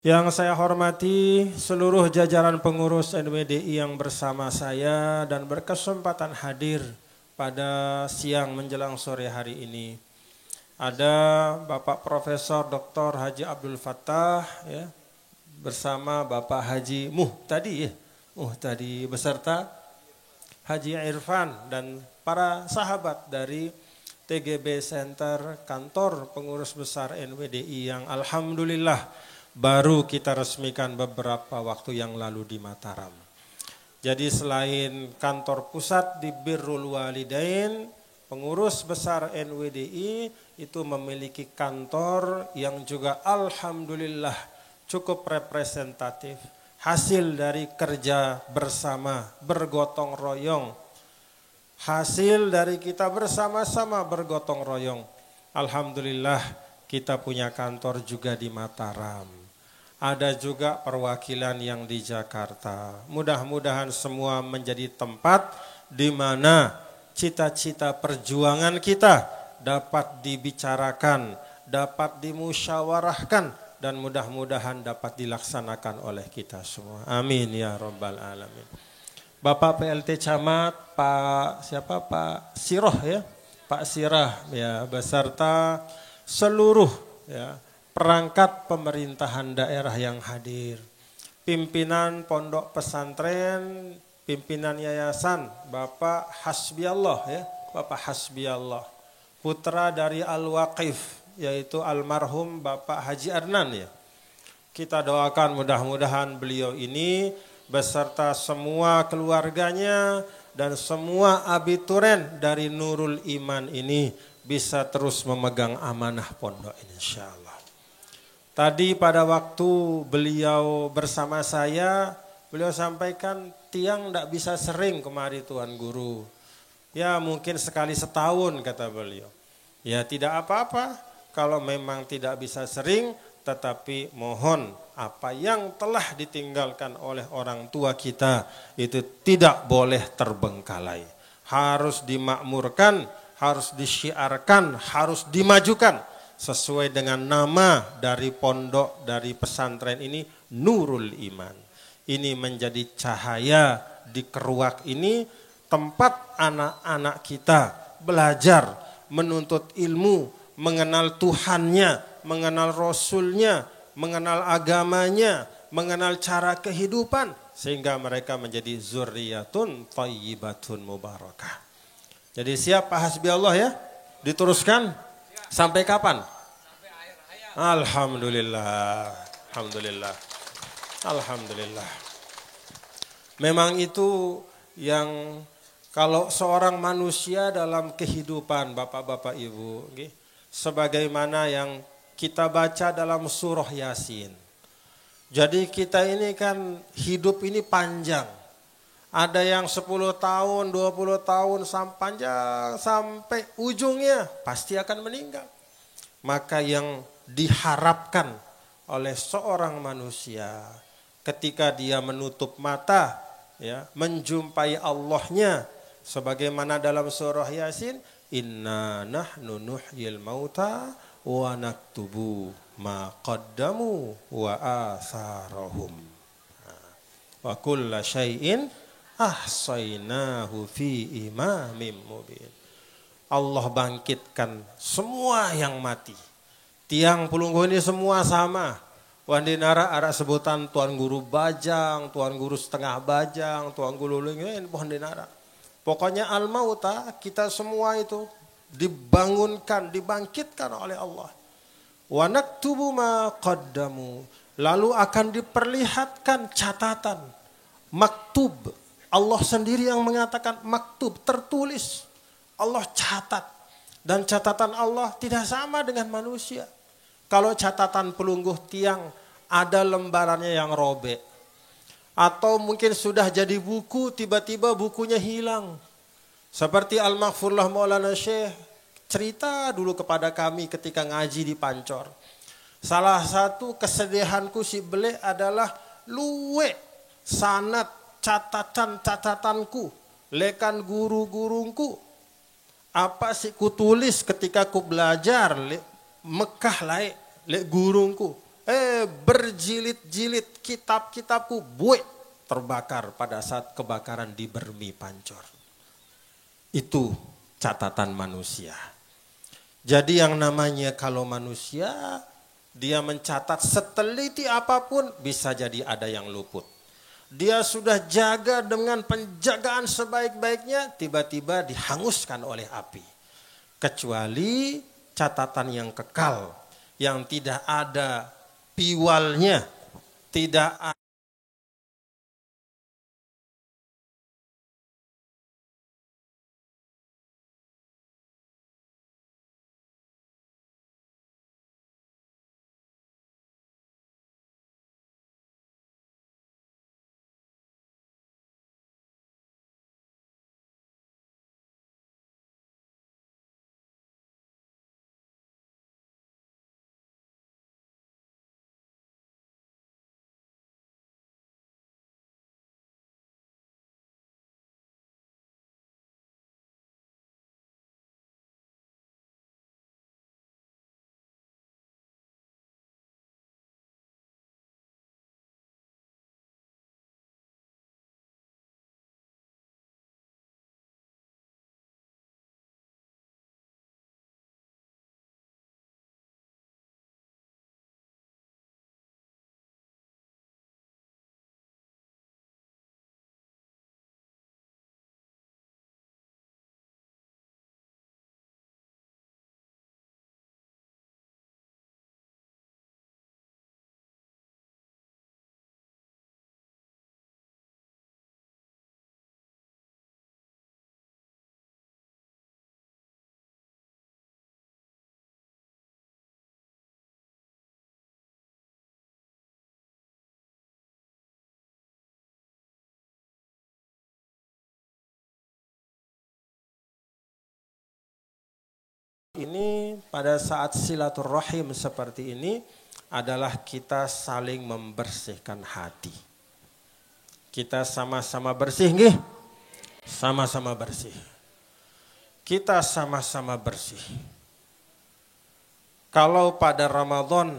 Yang saya hormati seluruh jajaran pengurus NWDI yang bersama saya dan berkesempatan hadir pada siang menjelang sore hari ini. Ada Bapak Profesor Dr. Haji Abdul Fattah ya, bersama Bapak Haji Muhtadi beserta Haji Irfan dan para sahabat dari TGB Center kantor pengurus besar NWDI yang alhamdulillah baru kita resmikan beberapa waktu yang lalu di Mataram. Jadi selain kantor pusat di Birrul Walidain, pengurus besar NWDI itu memiliki kantor yang juga alhamdulillah cukup representatif. Hasil dari kerja bersama, bergotong royong. Hasil dari kita bersama-sama bergotong royong. Alhamdulillah kita punya kantor juga di Mataram. Ada juga perwakilan yang di Jakarta. Mudah-mudahan semua menjadi tempat di mana cita-cita perjuangan kita dapat dibicarakan, dapat dimusyawarahkan, dan mudah-mudahan dapat dilaksanakan oleh kita semua. Amin ya rabbal alamin. Bapak PLT Camat, Pak Siroh ya, Pak Sirah ya, beserta seluruh ya perangkat pemerintahan daerah yang hadir, pimpinan pondok pesantren, pimpinan yayasan, Bapak Hasbiallah ya, Bapak Hasbiallah, putra dari Al-Waqif yaitu almarhum Bapak Haji Adnan ya. Kita doakan mudah-mudahan beliau ini beserta semua keluarganya dan semua abituren dari Nurul Iman ini bisa terus memegang amanah pondok ini insyaallah. Tadi pada waktu beliau bersama saya, beliau sampaikan tiang tidak bisa sering kemari Tuan Guru. Ya mungkin sekali setahun kata beliau. Ya tidak apa-apa kalau memang tidak bisa sering, tetapi mohon apa yang telah ditinggalkan oleh orang tua kita itu tidak boleh terbengkalai. Harus dimakmurkan, harus disyiarkan, harus dimajukan. Sesuai dengan nama dari pondok, dari pesantren ini, Nurul Iman. Ini menjadi cahaya di Keruak ini, tempat anak-anak kita belajar, menuntut ilmu, mengenal Tuhannya, mengenal Rasulnya, mengenal agamanya, mengenal cara kehidupan, sehingga mereka menjadi zurriyatun thayyibatun mubarakah. Jadi siap Pak Hasbiallah ya? Diteruskan? Sampai kapan? Sampai akhir hayat. Alhamdulillah. Alhamdulillah. Alhamdulillah. Memang itu yang kalau seorang manusia dalam kehidupan Bapak-bapak Ibu, sebagaimana yang kita baca dalam surah Yasin. Jadi kita ini kan hidup ini panjang. Ada yang 10 tahun, 20 tahun, panjang sampai ujungnya pasti akan meninggal. Maka yang diharapkan oleh seorang manusia ketika dia menutup mata, ya, menjumpai Allahnya, sebagaimana dalam surah Yasin, inna nahnu nuhyil mauta wa naktubu ma qaddamu wa atharahum wa kulla syai'in ahsaynahu fi imamin mubin. Allah bangkitkan semua yang mati. Tiang Pulunggu ini semua sama. Wandinara ada sebutan Tuan Guru Bajang, Tuan Guru Setengah Bajang, Tuan Guru Lingin, Wandinara. Pokoknya al-mauta kita semua itu dibangunkan, dibangkitkan oleh Allah. Wa naktubu ma qaddamu. Lalu akan diperlihatkan catatan. Maktub. Allah sendiri yang mengatakan maktub, tertulis. Allah catat. Dan catatan Allah tidak sama dengan manusia. Kalau catatan pelungguh tiang ada lembarannya yang robek. Atau mungkin sudah jadi buku, tiba-tiba bukunya hilang. Seperti Al-Maghfurlah Maulana Syekh cerita dulu kepada kami ketika ngaji di Pancor. Salah satu kesedihanku si bele adalah luwe sanad catatan-catatanku, lekan guru-gurungku. Apa sih ku tulis ketika ku belajar Mekah laik, lek gurungku. Berjilid-jilid kitab-kitabku buih terbakar pada saat kebakaran di Bermi Pancor. Itu catatan manusia. Jadi yang namanya kalau manusia dia mencatat seteliti apapun bisa jadi ada yang luput. Dia sudah jaga dengan penjagaan sebaik-baiknya, tiba-tiba dihanguskan oleh api. Kecuali catatan yang kekal, yang tidak ada piwalnya, tidak ada. Ini pada saat silaturahim seperti ini adalah kita saling membersihkan hati. Kita sama-sama bersih nggih? Sama-sama bersih. Kita sama-sama bersih. Kalau pada Ramadan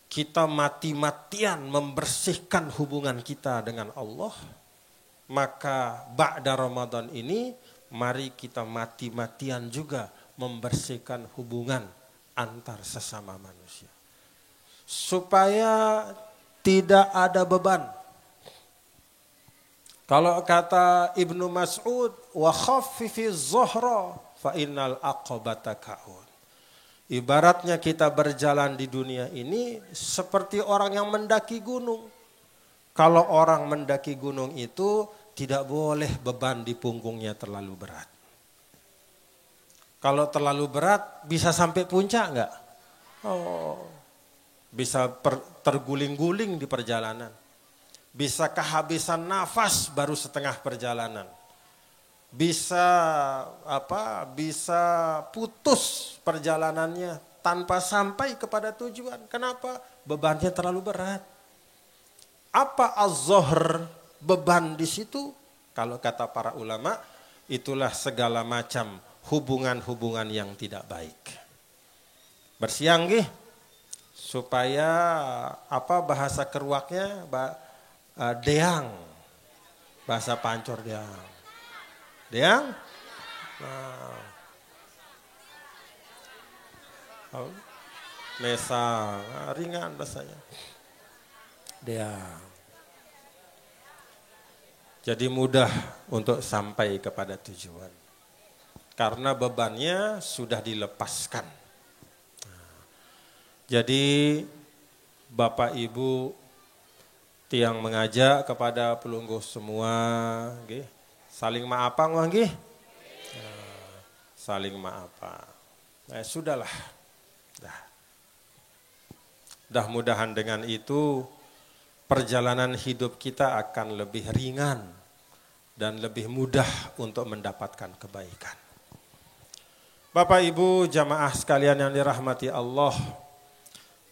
kita mati-matian membersihkan hubungan kita dengan Allah, maka ba'da Ramadan ini mari kita mati-matian juga membersihkan hubungan antar sesama manusia. Supaya tidak ada beban. Kalau kata Ibnu Mas'ud, wa khaffifiz zuhra fa innal aqabata ka'ud. Ibaratnya kita berjalan di dunia ini seperti orang yang mendaki gunung. Kalau orang mendaki gunung itu tidak boleh beban di punggungnya terlalu berat. Kalau terlalu berat bisa sampai puncak enggak? Oh, bisa terguling-guling di perjalanan. Bisa kehabisan nafas baru setengah perjalanan. Bisa putus perjalanannya tanpa sampai kepada tujuan. Kenapa? Bebannya terlalu berat. Apa az-zuhr, beban di situ? Kalau kata para ulama, itulah segala macam hubungan-hubungan yang tidak baik. Bersiang nggih supaya bahasa keruaknya deang. Bahasa Pancor deang. Deang? Nah. Oh. Mesa, ringan bahasanya. Deang. Jadi mudah untuk sampai kepada tujuan. Karena bebannya sudah dilepaskan. Jadi Bapak Ibu tiang mengajak kepada pelungguh semua, nggih, saling maafan nggih. Saling maafan. Sudahlah. Dah mudahan dengan itu perjalanan hidup kita akan lebih ringan dan lebih mudah untuk mendapatkan kebaikan. Bapak Ibu jamaah sekalian yang dirahmati Allah,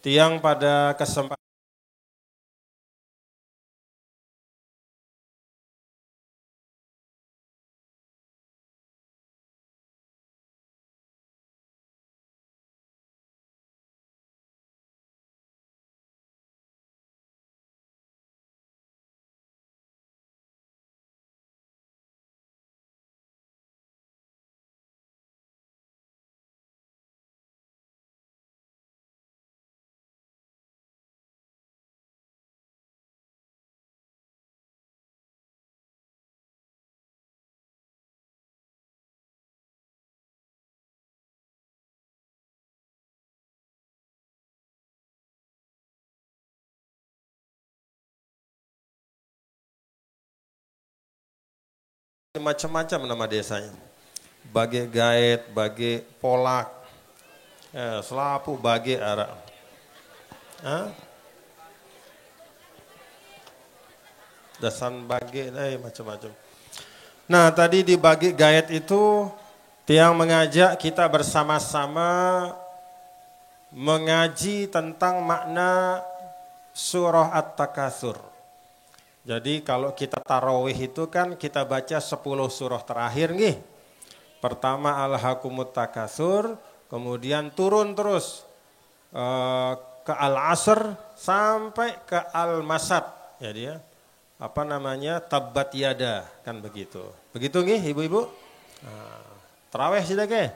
tiang pada kesempatan macam-macam nama desanya. Bage Gaet, Bage Polak, Selapu, Bage Arak. Dasan Bage, macam-macam. Nah tadi di Bage Gaet itu Tiang mengajak kita bersama-sama mengaji tentang makna surah At-Takatsur. Jadi kalau kita tarawih itu kan kita baca 10 surah terakhir nih. Pertama Alhaakumut Takatsur, kemudian turun terus ke Al-Asr sampai ke Al-Masad. Jadi ya, Tabbat Yada, kan begitu. Begitu nih ibu-ibu? Tarawih sudah ke?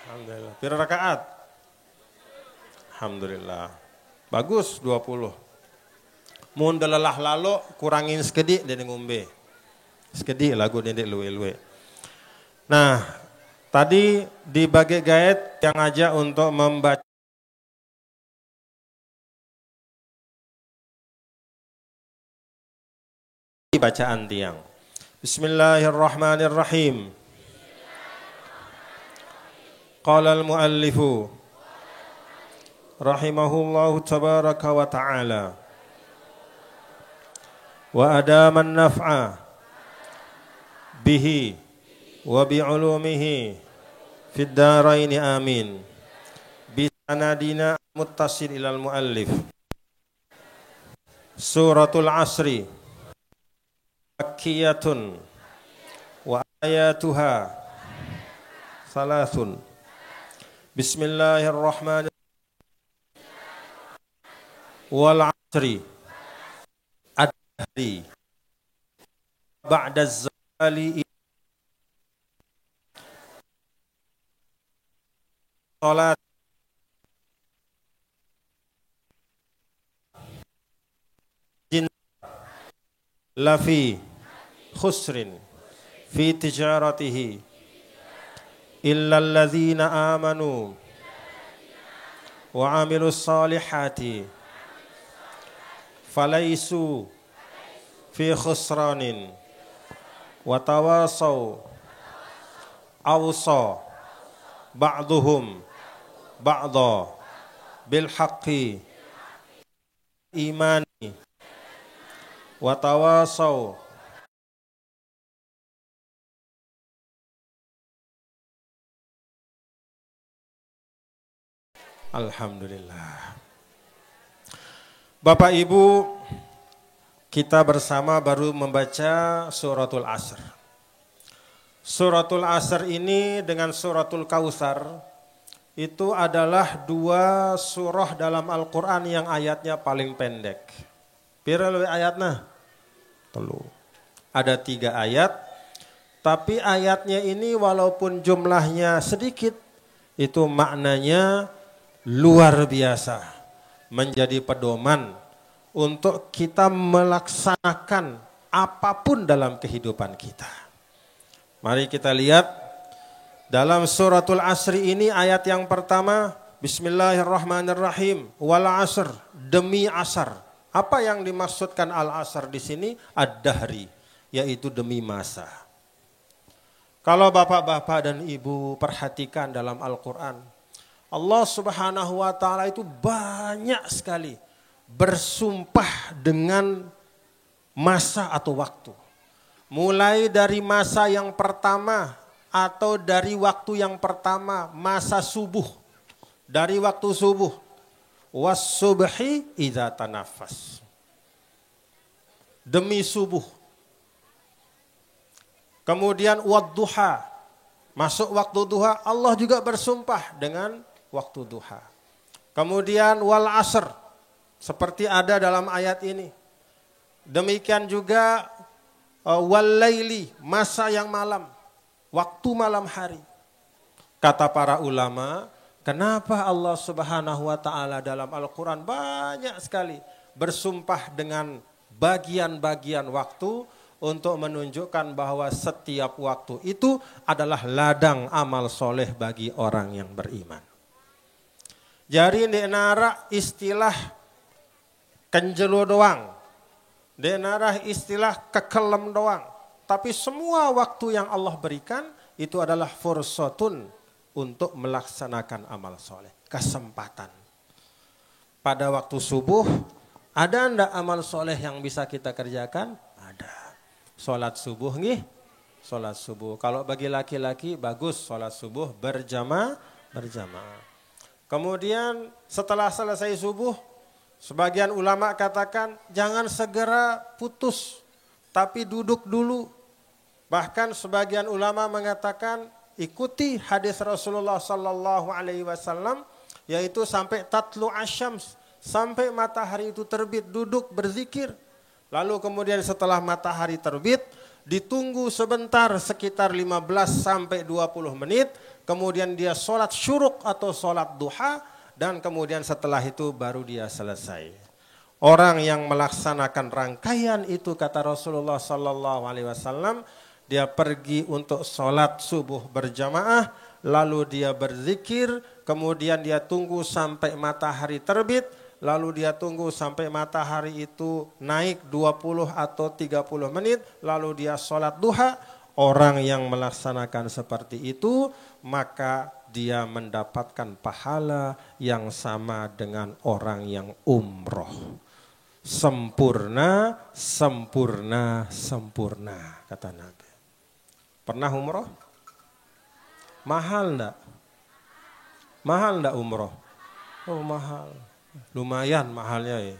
Alhamdulillah. Pira rakaat? Alhamdulillah. Bagus 20. Mun delelah lalu kurangin sekedik dan ngombe. Sekedik lagu dendek luwe-luwe. Nah, tadi di Bage Gaet yang ngajak untuk membaca bacaan tiang. Bismillahirrahmanirrahim. Qala al-muallifu rahimahullahu tabaraka wa ta'ala wa adaman naf'a bihi wa bi'ulumihi fid daraini amin bisanadina muttasil ilal muallif. Suratul Asri makkiyatun wa ayatuha salasun. Bismillahirrahmanirrahim. Wal 'asri ad-dahri ba'da az-zawali salat jin lafi khusrin fi tijaratihi illal ladzina amanu wa amilus salihati falaisu fi khusranin wa tawasaw awsa ba'duhum ba'da bil haqqi imani wa tawasaw Alhamdulillah. Bapak Ibu, kita bersama baru membaca suratul Asr. Suratul Asr ini dengan suratul Kautsar itu adalah 2 surah dalam Al-Quran yang ayatnya paling pendek. Pira lebih ayatnya? 3. Ada 3 ayat, tapi ayatnya ini walaupun jumlahnya sedikit, itu maknanya luar biasa, menjadi pedoman untuk kita melaksanakan apapun dalam kehidupan kita. Mari kita lihat dalam suratul Asri ini ayat yang pertama, Bismillahirrahmanirrahim, wal 'asr, demi asar. Apa yang dimaksudkan al-asr di sini? Ad-dahri, yaitu demi masa. Kalau bapak-bapak dan ibu perhatikan dalam Al-Quran, Allah Subhanahu wa ta'ala itu banyak sekali bersumpah dengan masa atau waktu. Mulai dari masa yang pertama atau dari waktu yang pertama, masa subuh. Dari waktu subuh. Was-subhi idza tanaffas. Demi subuh. Kemudian wad-duha. Masuk waktu duha, Allah juga bersumpah dengan waktu duha. Kemudian wal asr, seperti ada dalam ayat ini. Demikian juga wal laili, masa yang malam, waktu malam hari. Kata para ulama, kenapa Allah Subhanahu wa ta'ala dalam Al-Quran banyak sekali bersumpah dengan bagian-bagian waktu untuk menunjukkan bahwa setiap waktu itu adalah ladang amal soleh bagi orang yang beriman. Jadi di nara istilah kenjelo doang, di nara istilah kekelem doang, Tapi semua waktu yang Allah berikan itu adalah fursatun untuk melaksanakan amal soleh. Kesempatan. Pada waktu subuh, ada enggak amal soleh yang bisa kita kerjakan? Ada. Sholat subuh nih, sholat subuh. Kalau bagi laki-laki bagus sholat subuh berjamaah. Kemudian setelah selesai subuh, sebagian ulama katakan jangan segera putus, tapi duduk dulu. Bahkan sebagian ulama mengatakan ikuti hadis Rasulullah Sallallahu Alaihi Wasallam, yaitu sampai tatlu asyams, sampai matahari itu terbit, duduk berzikir. Lalu kemudian setelah matahari terbit, ditunggu sebentar sekitar 15 sampai 20 menit, kemudian dia sholat syuruk atau sholat duha, dan kemudian setelah itu baru dia selesai. Orang yang melaksanakan rangkaian itu, kata Rasulullah Sallallahu Alaihi Wasallam, dia pergi untuk sholat subuh berjamaah, lalu dia berzikir, kemudian dia tunggu sampai matahari terbit, lalu dia tunggu sampai matahari itu naik 20 atau 30 menit, lalu dia sholat duha. Orang yang melaksanakan seperti itu, maka dia mendapatkan pahala yang sama dengan orang yang umroh. Sempurna, sempurna, sempurna, kata Nabi. Pernah umroh? Mahal enggak? Mahal enggak umroh? Oh mahal. Lumayan mahalnya ya.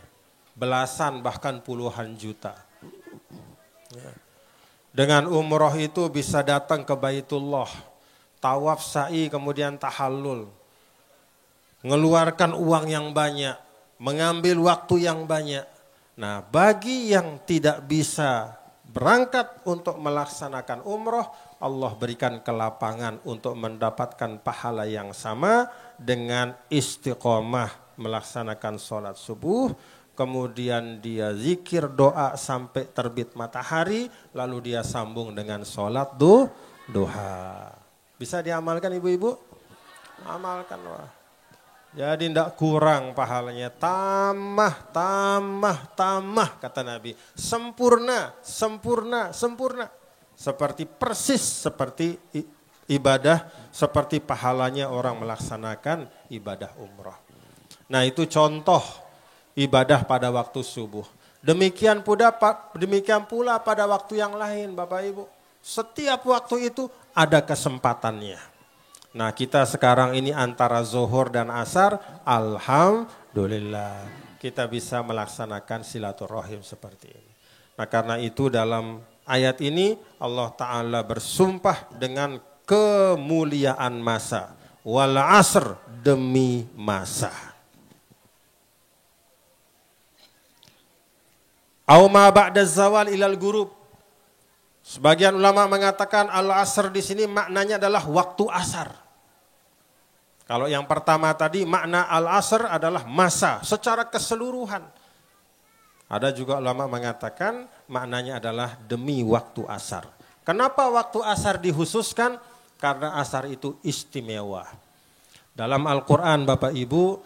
Belasan bahkan puluhan juta. Ya. Dengan umroh itu bisa datang ke Baitullah. Tawaf sa'i kemudian tahallul. Ngeluarkan uang yang banyak. Mengambil waktu yang banyak. Nah bagi yang tidak bisa berangkat untuk melaksanakan umroh, Allah berikan kelapangan untuk mendapatkan pahala yang sama dengan istiqomah melaksanakan sholat subuh, kemudian dia zikir doa sampai terbit matahari, lalu dia sambung dengan sholat duha. Bisa diamalkan ibu-ibu? Amalkan wah. Jadi tidak kurang pahalanya, tambah kata Nabi. Sempurna, sempurna, sempurna. Seperti persis seperti ibadah, seperti pahalanya orang melaksanakan ibadah umroh. Nah itu contoh ibadah pada waktu subuh. Demikian pula pada waktu yang lain Bapak Ibu. Setiap waktu itu ada kesempatannya. Nah kita sekarang ini antara zuhur dan asar, alhamdulillah kita bisa melaksanakan silaturahim seperti ini. Nah karena itu dalam ayat ini Allah Ta'ala bersumpah dengan kemuliaan masa. Wal asr, demi masa. Auma ba'da zawal ilal ghurub. Sebagian ulama mengatakan al-asr di sini maknanya adalah waktu asar. Kalau yang pertama tadi makna al-asr adalah masa secara keseluruhan. Ada juga ulama mengatakan maknanya adalah demi waktu asar. Kenapa waktu asar dihususkan? Karena asar itu istimewa. Dalam Al-Quran Bapak Ibu,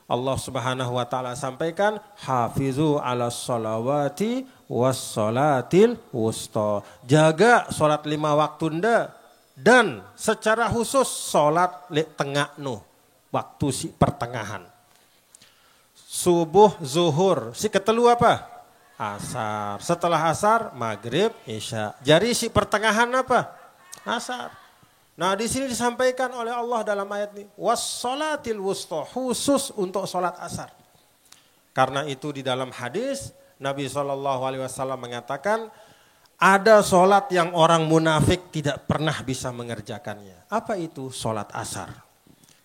Allah Subhanahu wa Ta'ala sampaikan, hafizu ala sholawati was sholatil wusta. Jaga sholat 5 waktu dan secara khusus sholat tengah waktu si pertengahan. Subuh, zuhur, si ketelu apa? Asar. Setelah asar, maghrib, isya. Jadi si pertengahan apa? Asar. Nah di sini disampaikan oleh Allah dalam ayat ini, wassolatil wusta, khusus untuk sholat asar. Karena itu di dalam hadis Nabi SAW mengatakan ada sholat yang orang munafik tidak pernah bisa mengerjakannya. Apa itu? Sholat asar.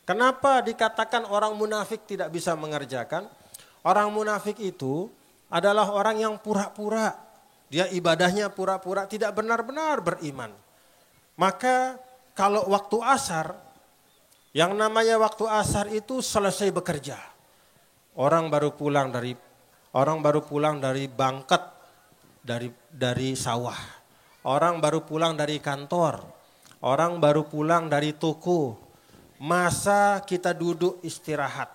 Kenapa dikatakan orang munafik tidak bisa mengerjakan? Orang munafik itu adalah orang yang pura-pura. Dia ibadahnya pura-pura, tidak benar-benar beriman. Maka kalau waktu asar, yang namanya waktu asar itu selesai bekerja. Orang baru pulang dari bangket, dari sawah. Orang baru pulang dari kantor. Orang baru pulang dari toko. Masa kita duduk istirahat.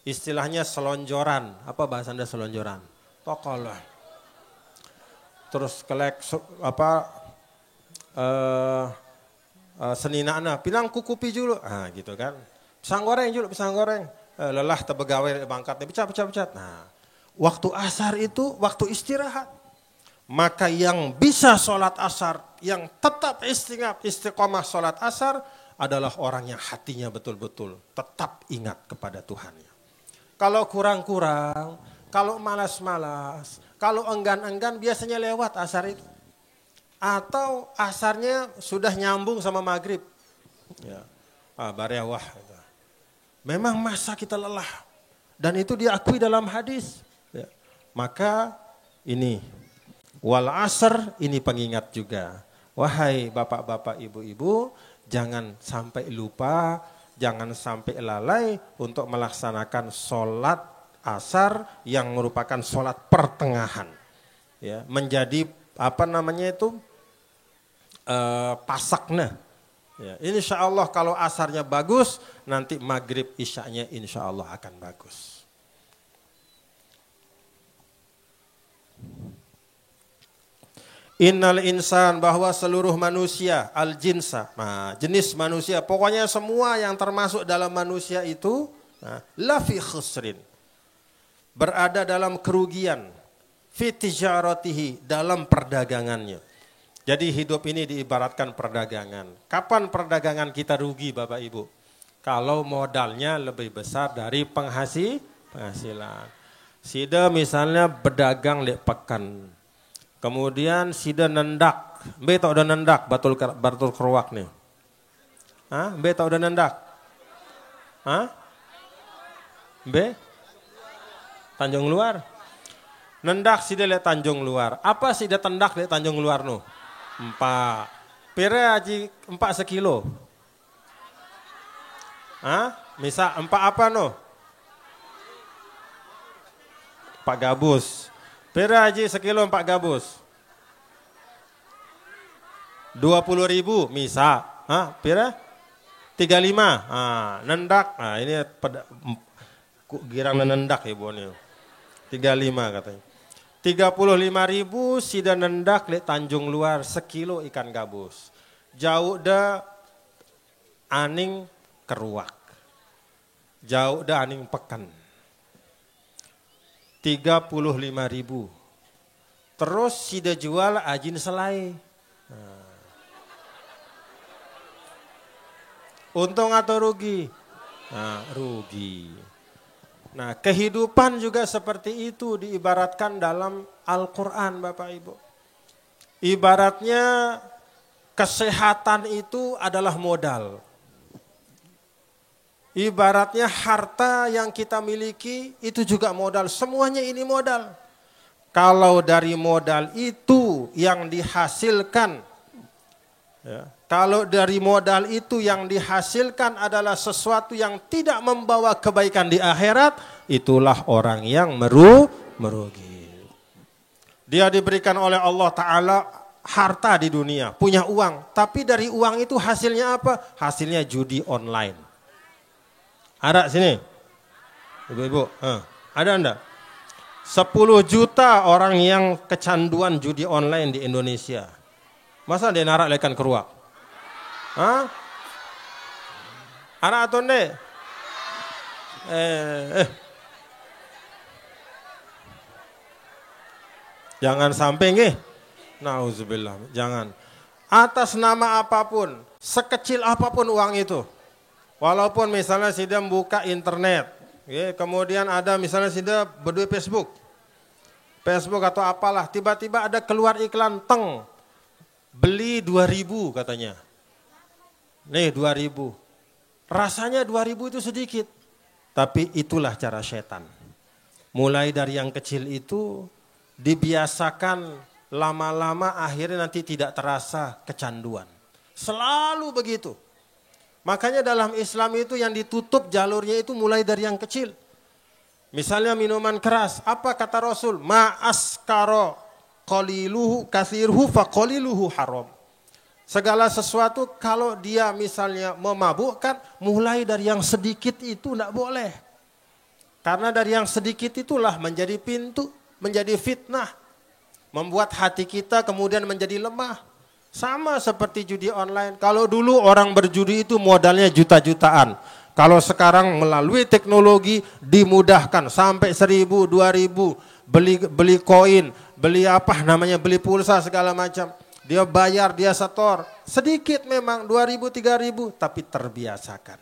Istilahnya selonjoran. Apa bahasa Anda selonjoran? Tokolah. terus kelek seninana pinang kukupi julu, gitu kan. Pisang goreng julu, pisang goreng. Lelah tebegawai bangkatnya, pecat. Nah, waktu asar itu waktu istirahat. Maka yang bisa sholat asar, yang tetap istiqomah sholat asar adalah orang yang hatinya betul-betul tetap ingat kepada Tuhannya. Kalau kurang-kurang, kalau malas-malas, kalau enggan-enggan biasanya lewat asar itu. Atau asarnya sudah nyambung sama maghrib. Ya. Barewah. Memang masa kita lelah. Dan itu diakui dalam hadis. Ya. Maka ini, wal asr ini pengingat juga. Wahai bapak-bapak, ibu-ibu, jangan sampai lupa, jangan sampai lalai untuk melaksanakan sholat asar yang merupakan sholat pertengahan. Ya, menjadi pasakna. Ya, insya Allah kalau asarnya bagus, nanti maghrib isyanya insya Allah akan bagus. Innal insan, bahwa seluruh manusia, al jinsa, jenis manusia, pokoknya semua yang termasuk dalam manusia itu, lafi khusrin, berada dalam kerugian, fi tijaratihi, dalam perdagangannya. Jadi hidup ini diibaratkan perdagangan. Kapan perdagangan kita rugi Bapak Ibu? Kalau modalnya lebih besar dari penghasilan. Sida misalnya berdagang di pekan. Kemudian sida nendak. Mbe tau udah nendak batul keruak nih. Mbe tau udah nendak? Mbe? Tanjung Luar. Nendak sida lihat Tanjung Luar. Apa sida tendak lihat Tanjung Luar no? 4. Pira aji 4 sekilo. Misal 4 apa no? 4 gabus. Pira aji sekilo 4 gabus. 20.000 misal. Pira? 35. Nendak. Ini girang nendak ibu nih. 35 katanya. 35.000 sida nendak di Tanjung Luar sekilo ikan gabus. Jauh dah aning keruak. Jauh dah aning pekan. 35.000. Terus sida jual ajin selai. Untung atau rugi? Rugi. Nah, kehidupan juga seperti itu diibaratkan dalam Al-Quran Bapak Ibu. Ibaratnya kesehatan itu adalah modal. Ibaratnya harta yang kita miliki itu juga modal. Semuanya ini modal. Kalau dari modal itu yang dihasilkan, kalau dari modal itu yang dihasilkan adalah sesuatu yang tidak membawa kebaikan di akhirat, itulah orang yang merugi. Dia diberikan oleh Allah Ta'ala harta di dunia, punya uang. Tapi dari uang itu hasilnya apa? Hasilnya judi online. Ada sini? Ibu-ibu, ada enggak? 10 juta orang yang kecanduan judi online di Indonesia. Masa dia narak lekan keruak? Ada atau enggak? Jangan sampai nggih. Nauzubillah, jangan. Atas nama apapun, sekecil apapun uang itu. Walaupun misalnya sida buka internet, kemudian ada misalnya sida berdua Facebook atau apalah, tiba-tiba ada keluar iklan beli 2.000 katanya. Nih 2.000. Rasanya 2.000 itu sedikit. Tapi itulah cara setan. Mulai dari yang kecil itu dibiasakan, lama-lama akhirnya nanti tidak terasa kecanduan. Selalu begitu. Makanya dalam Islam itu yang ditutup jalurnya itu mulai dari yang kecil. Misalnya minuman keras, apa kata Rasul? Ma'askaro qaliluhu kathirhu faqaliluhu haram. Segala sesuatu kalau dia misalnya memabukkan, mulai dari yang sedikit itu tidak boleh. Karena dari yang sedikit itulah menjadi pintu, menjadi fitnah. Membuat hati kita kemudian menjadi lemah. Sama seperti judi online. Kalau dulu orang berjudi itu modalnya juta-jutaan. Kalau sekarang melalui teknologi dimudahkan sampai 1.000, 2.000, beli koin, beli apa namanya, beli pulsa segala macam. Dia bayar, dia setor. Sedikit memang 2.000, 3.000, tapi terbiasakan.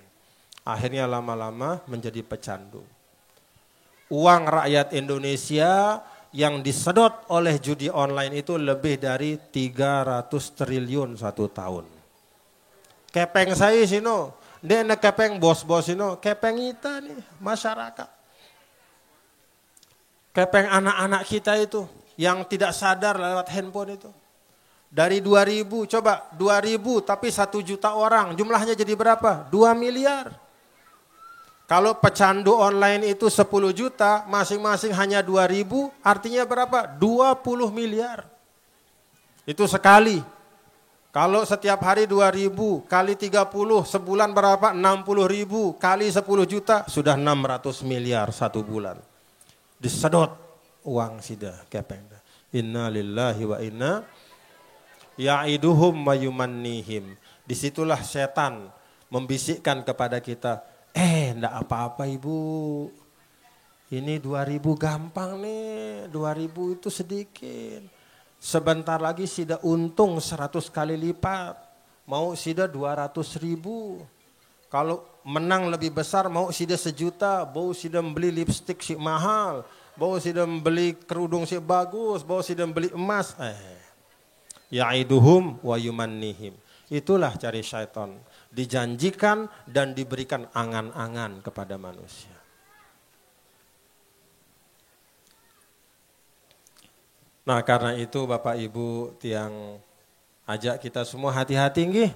Akhirnya lama-lama menjadi pecandu. Uang rakyat Indonesia yang disedot oleh judi online itu lebih dari 300 triliun satu tahun. Kepeng saya sino, dia kepeng bos-bos sino, kepeng kita nih masyarakat. Kepeng anak-anak kita itu yang tidak sadar lewat handphone itu. Dari 2.000, coba 2.000 tapi 1 juta orang, jumlahnya jadi berapa? 2 miliar. Kalau pecandu online itu 10 juta, masing-masing hanya 2.000, artinya berapa? 20 miliar. Itu sekali. Kalau setiap hari 2.000, kali 30, sebulan berapa? 60.000, kali 10 juta, sudah 600 miliar satu bulan. Disedot uang sudah kepeng. Inna lillahi wa inna ya'iduhum wa yumannihim. Disitulah setan membisikkan kepada kita, enggak apa-apa ibu, ini 2.000 gampang nih, 2.000 itu sedikit. Sebentar lagi sudah untung 100 kali lipat, mau sudah 200.000. Kalau menang lebih besar mau sudah 1 juta, mau sudah beli lipstik si mahal, mau sudah beli kerudung si bagus, mau sudah beli emas. Ya'iduhum wa yumannihim. Itulah cari syaitan. Dijanjikan dan diberikan angan-angan kepada manusia. Nah karena itu Bapak Ibu tiang ajak kita semua hati-hati nggih.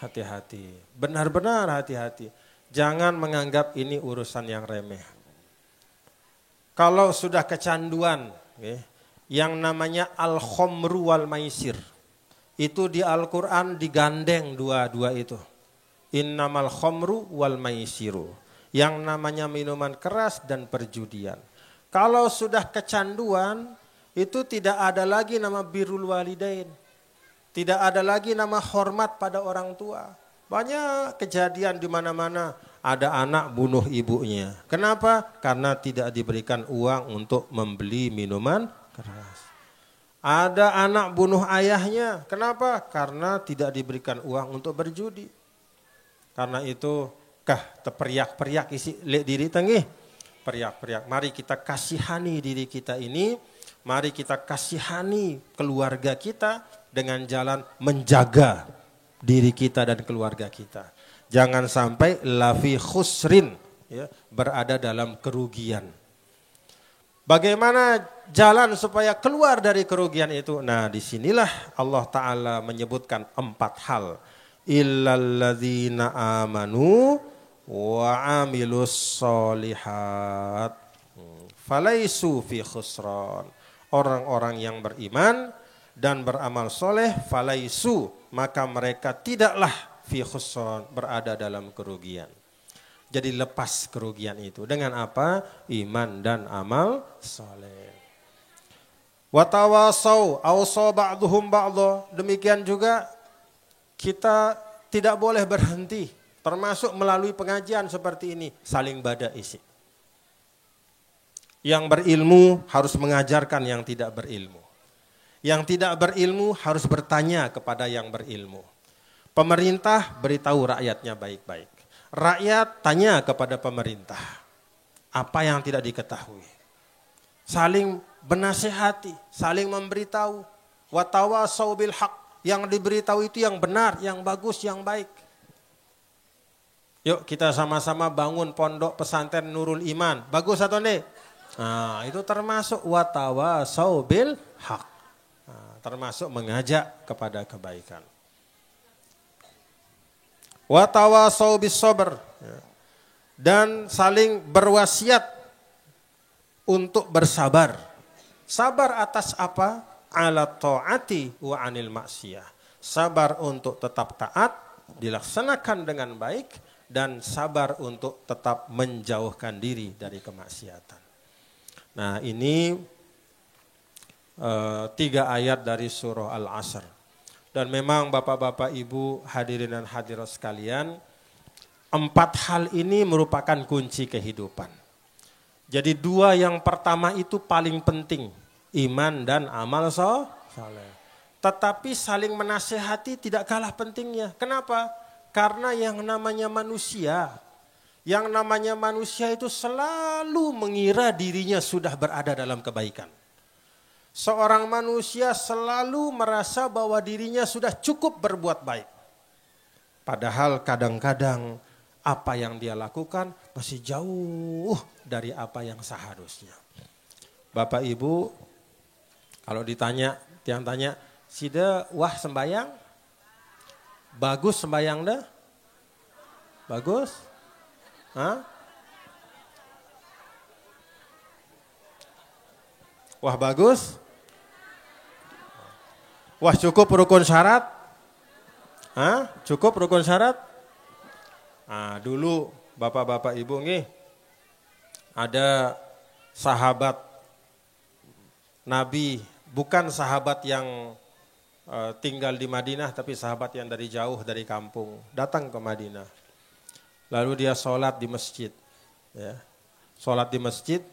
Hati-hati, benar-benar hati-hati. Jangan menganggap ini urusan yang remeh. Kalau sudah kecanduan, yang namanya al-khomru wal maisir. Itu di Al-Quran digandeng dua-dua itu. Innamal khomru wal maisiru. Yang namanya minuman keras dan perjudian. Kalau sudah kecanduan, itu tidak ada lagi nama birrul walidain. Tidak ada lagi nama hormat pada orang tua. Banyak kejadian di mana-mana. Ada anak bunuh ibunya. Kenapa? Karena tidak diberikan uang untuk membeli minuman keras. Ada anak bunuh ayahnya. Kenapa? Karena tidak diberikan uang untuk berjudi. Karena itu, terperiak-periak isi diri tengih. Periak-periak. Mari kita kasihani diri kita ini. Mari kita kasihani keluarga kita dengan jalan menjaga diri kita dan keluarga kita. Jangan sampai lafi khusrin, ya, berada dalam kerugian. Bagaimana jalan supaya keluar dari kerugian itu? Nah disinilah Allah Ta'ala menyebutkan 4 hal. Illalladzina amanu wa amilus solihat. Falaisu fi khusran. Orang-orang yang beriman dan beramal soleh, falaisu, maka mereka tidaklah fi khusran, berada dalam kerugian. Jadi lepas kerugian itu. Dengan apa? Iman dan amal soleh. Watawasau, awsa ba'duhum ba'dha. Demikian juga kita tidak boleh berhenti. Termasuk melalui pengajian seperti ini. Saling bada isi. Yang berilmu harus mengajarkan yang tidak berilmu. Yang tidak berilmu harus bertanya kepada yang berilmu. Pemerintah beritahu rakyatnya baik-baik. Rakyat tanya kepada pemerintah apa yang tidak diketahui. Saling bernasihati, saling memberitahu. Watawasau bil haq, yang diberitahu itu yang benar, yang bagus, yang baik. Yuk kita sama-sama bangun pondok pesantren Nurul Iman. Bagus atau enggak? Nah, itu termasuk watawasau bil haq. Nah, termasuk mengajak kepada kebaikan. Watawasau bis sabr, dan saling berwasiat untuk bersabar. Sabar atas apa? Ala ta'ati wa anil maksiyah. Sabar untuk tetap taat, dilaksanakan dengan baik, dan sabar untuk tetap menjauhkan diri dari kemaksiatan. Nah ini 3 ayat dari surah Al-Asr. Dan memang bapak-bapak ibu hadirin dan hadirat sekalian, 4 hal ini merupakan kunci kehidupan. Jadi 2 yang pertama itu paling penting, iman dan amal saleh. Tetapi saling menasehati tidak kalah pentingnya. Kenapa? Karena yang namanya manusia itu selalu mengira dirinya sudah berada dalam kebaikan. Seorang manusia selalu merasa bahwa dirinya sudah cukup berbuat baik. Padahal kadang-kadang apa yang dia lakukan masih jauh dari apa yang seharusnya. Bapak Ibu, kalau ditanya, tiang tanya, sida wah sembayang? Bagus sembayang dah? Bagus? Hah? Wah bagus? Wah cukup rukun syarat? Hah? Cukup rukun syarat? Nah, dulu bapak-bapak ibu nih ada sahabat Nabi, bukan sahabat yang tinggal di Madinah, tapi sahabat yang dari jauh dari kampung datang ke Madinah. Lalu dia sholat di masjid, ya. Sholat di masjid,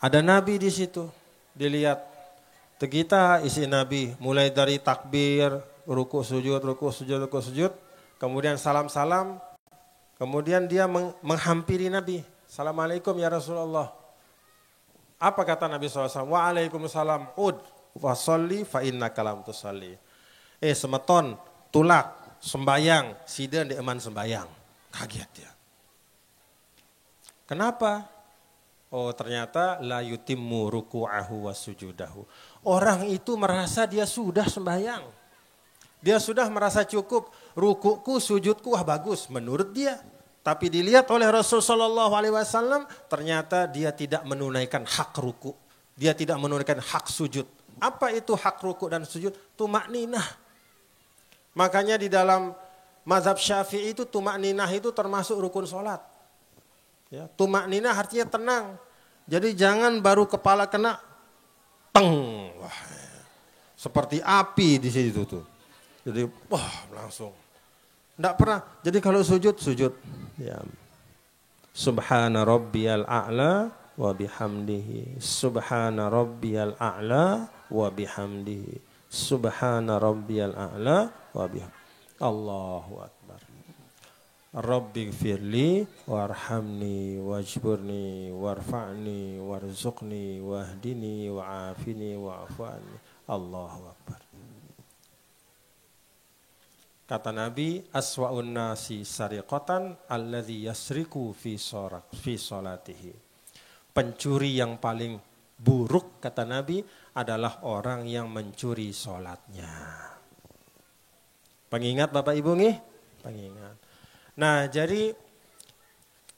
ada Nabi di situ. Dilihat, kita isi Nabi mulai dari takbir, ruku sujud, kemudian salam-salam, kemudian dia menghampiri Nabi. Assalamualaikum ya Rasulullah. Apa kata Nabi SAW? Waalaikumsalam. Ud wasolli fa innaka lam tusalli. Semeton, tulak, sembayang, sida di eman sembayang. Kaget dia. Kenapa? Oh ternyata la yutimmu ruku'ahu wa sujudahu. Orang itu merasa dia sudah sembahyang. Dia sudah merasa cukup. Ruku'ku, sujudku, wah bagus menurut dia. Tapi dilihat oleh Rasulullah SAW, ternyata dia tidak menunaikan hak ruku. Dia tidak menunaikan hak sujud. Apa itu hak ruku dan sujud? Tumakninah. Makanya di dalam mazhab Syafi'i itu tumakninah itu termasuk rukun sholat. Ya, tumakninah artinya tenang. Jadi jangan baru kepala kena teng. Wah, seperti api di situ tuh. Jadi wah langsung. Enggak pernah. Jadi kalau sujud. Ya. Subhana rabbiyal a'la wa bihamdihi. Subhana rabbiyal a'la wa bihamdihi. Subhana rabbiyal a'la wa bihamdihi. Allahu akbar. Rabbi gfirli warhamni wajburni warfa'ni warzuqni wahdini wa'afini wa'afu'ani. Allahu akbar. Kata Nabi, aswa'un nasi sariqatan alladhi yasriku fi salatihi. Pencuri yang paling buruk kata Nabi adalah orang yang mencuri sholatnya. Pengingat Bapak Ibu nih? Pengingat. Nah jadi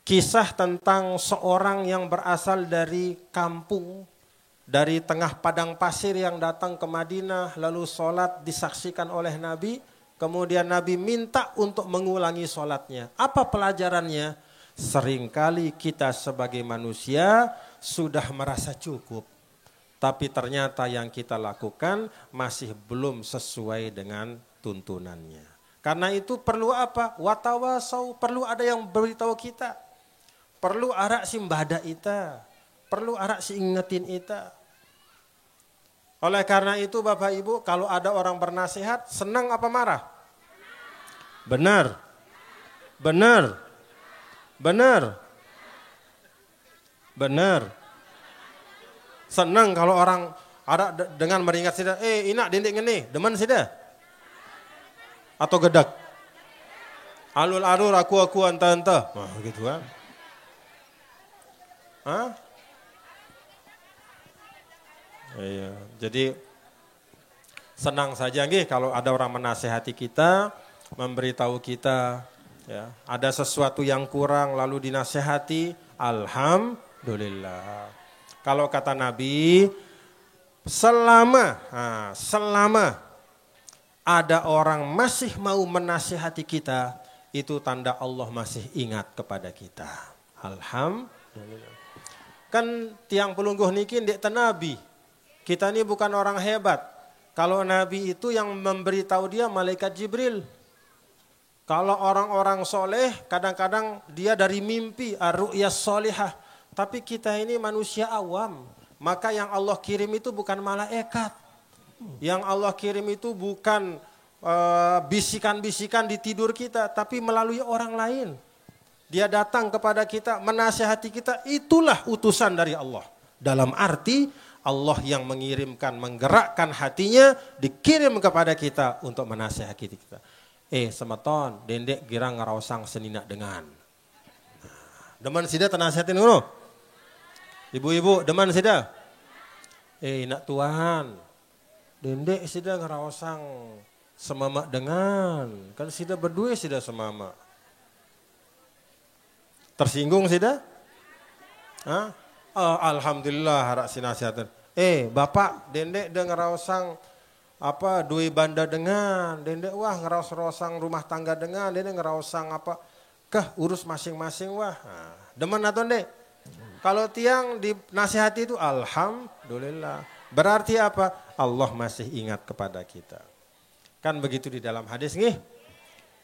kisah tentang seorang yang berasal dari kampung, dari tengah padang pasir yang datang ke Madinah, lalu sholat disaksikan oleh Nabi, kemudian Nabi minta untuk mengulangi sholatnya. Apa pelajarannya? Seringkali kita sebagai manusia sudah merasa cukup, tapi ternyata yang kita lakukan masih belum sesuai dengan tuntunannya. Karena itu perlu apa? Watawasau, perlu ada yang beritahu kita. Perlu arak si mbada ita. Perlu arak si ingetin ita. Oleh karena itu Bapak Ibu, kalau ada orang bernasihat, senang apa marah? Benar. Benar. Benar. Benar. Senang kalau orang ada dengan meringat sida, inak dindik ngene, demen sida. Atau gedak. Alul-alul aku anta-anta. Nah, gitu kan. Hah? Iya, jadi senang saja nggih kalau ada orang menasehati kita, memberitahu kita ya, ada sesuatu yang kurang lalu dinasehati, alhamdulillah. Kalau kata Nabi, selama ada orang masih mau menasihati kita, itu tanda Allah masih ingat kepada kita. Alhamdulillah. Kan tiang pelungguh niki ndek Nabi. Kita ini bukan orang hebat. Kalau Nabi itu yang memberitahu dia malaikat Jibril. Kalau orang-orang soleh kadang-kadang dia dari mimpi, ar-ru'yas solihah. Tapi kita ini manusia awam. Maka yang Allah kirim itu bukan malaikat. Yang Allah kirim itu bukan bisikan-bisikan di tidur kita. Tapi melalui orang lain. Dia datang kepada kita, menasihati kita, itulah utusan dari Allah. Dalam arti Allah yang mengirimkan, menggerakkan hatinya, dikirim kepada kita untuk menasihati kita. Semeton, dendek girang ngarausang senina dengan. Deman sida tenasihatin ngono. Ibu-ibu, deman sida. Nak Tuhan, dendek sida ngarausang semama dengan. Kan sida berdua sida semama. Tersinggung sida? Alhamdulillah harak sinasiatan. Bapak, dendek de ngerausang dui banda dengan, dendek wah ngeraus-rausang rumah tangga dengan, dendek ngerausang urus masing-masing wah. Demen atau dek? Kalau tiang dinasihati itu alhamdulillah. Berarti apa? Allah masih ingat kepada kita. Kan begitu di dalam hadis nih.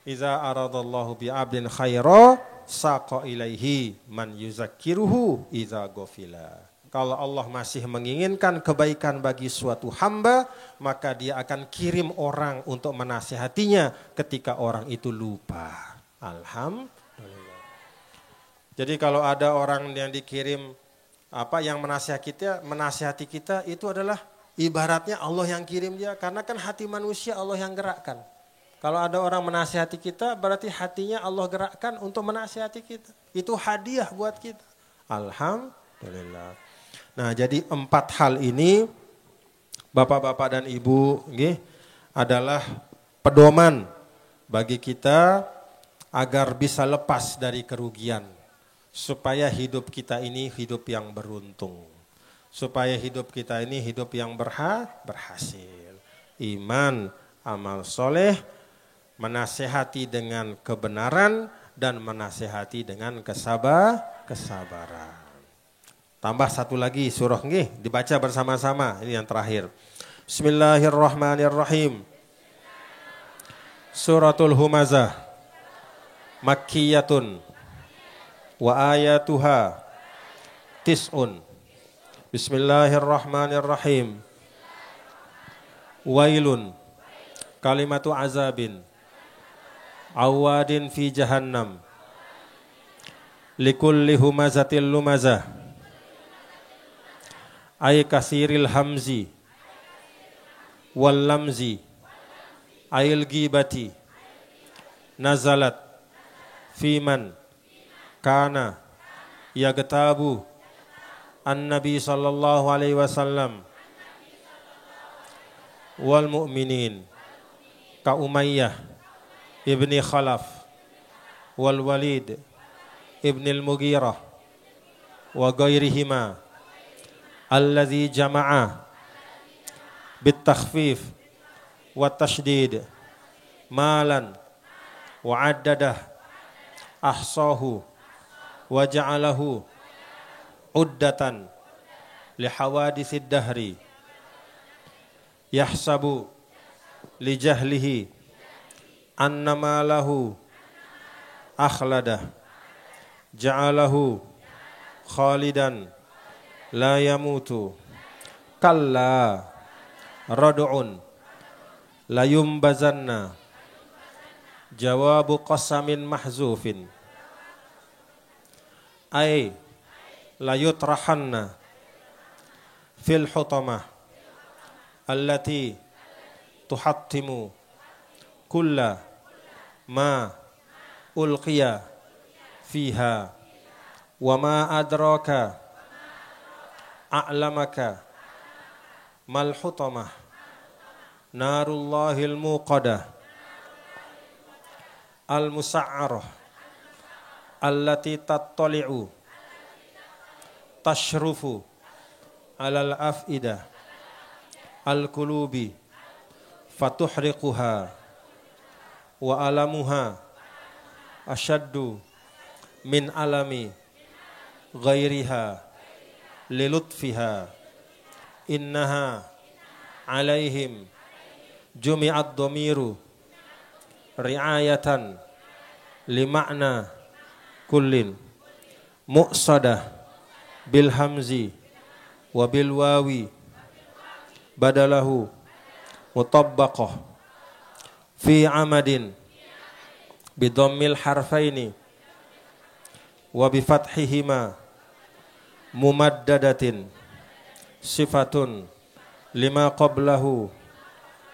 Iza aradallahu bi'abdin khaira saqa ilaihi man yuzakkiruhu iza gofila. Kalau Allah masih menginginkan kebaikan bagi suatu hamba, maka dia akan kirim orang untuk menasihatinya ketika orang itu lupa. Alhamdulillah. Jadi kalau ada orang yang dikirim yang menasihati kita itu adalah ibaratnya Allah yang kirim dia, karena kan hati manusia Allah yang gerakkan. Kalau ada orang menasihati kita, berarti hatinya Allah gerakkan untuk menasihati kita. Itu hadiah buat kita. Alhamdulillah. Nah, jadi 4 hal ini, Bapak-bapak dan Ibu, adalah pedoman bagi kita agar bisa lepas dari kerugian. Supaya hidup kita ini hidup yang beruntung. Supaya hidup kita ini hidup yang berhasil. Iman, amal soleh, menasehati dengan kebenaran dan menasehati dengan kesabaran. Tambah satu lagi surah dibaca bersama-sama, ini yang terakhir. Bismillahirrahmanirrahim. Suratul Humazah Makkiyatun wa ayatuha tis'un. Bismillahirrahmanirrahim. Wailun kalimatu azabin awadin fi jahannam likulli humazatil lumazah ay kasiril hamzi wal lamzi ayil gibati nazalat fiman kana yagtabu an-nabi sallallahu alaihi wasallam wal mu'minin ka Umayyah ibni Khalaf wal Walid ibni al-Mughirah wa ghairihima alladhi jama'a bit-takhfif wa tashdid malan wa addadah ahsahu wa ja'alahu uddatan li hawaditsid dahri yahsabu li jahlihi annama lahu akhladah ja'alahu khalidan la yamutu kalla rad'un la yumbazanna jawabu qasamin mahzufin ay la yutrahanna fil hutamah allati tuhattimu kulla ma ulqiya fiha wa ma adraka a'lamaka mal hutamah narullahil muqadah al musa'arah allati tattali'u tashrufu alal af'idah al qulubi fatuhriquha wa alamuha asyaddu min alami ghairiha lilutfiha innaha alaihim jumi'ad dhamiru ri'ayatan lima'na kullin muqsadah bil hamzi wa bil wawi badalahu mutabbaqah fi amadin bidammil harfaini wa bi fathihima mumaddadatin sifatun lima qablahu